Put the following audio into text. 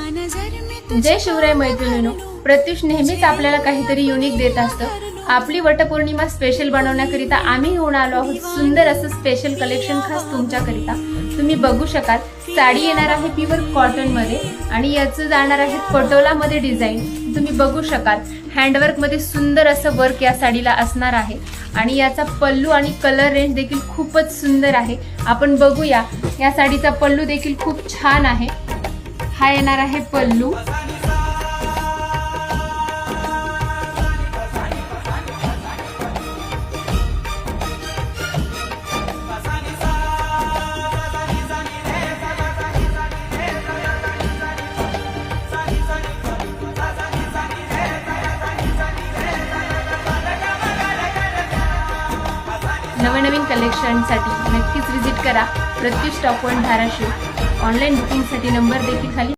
जय शिवराय मैत्रिणींनो, प्रत्युष नेहमीच आपल्याला काहीतरी युनिक देत असतं। आपली वटपौर्णिमा स्पेशल बनवण्याकरिता आम्ही घेऊन आलो आहोत सुंदर असं स्पेशल कलेक्शन खास तुमच्याकरिता। तुम्ही बघू शकाल, साडी येणार आहे प्युअर कॉटन मध्ये आणि याचं जाणार आहे पटोला मध्ये डिझाइन। तुम्ही बघू शकाल, हँडवर्क मध्ये सुंदर असं वर्क या साडीला असणार आहे आणि याचा पल्लू आणि कलर रेंज देखील खूपच सुंदर आहे। आपण बघूया, या साडीचा पल्लू देखील खूप छान आहे। हा येणार आहे पल्लू। नवीन कलेक्शनसाठी नक्कीच विजिट करा Pratyush stock point Dharashiv. Online बुकिंगसाठी नंबर देखील खाली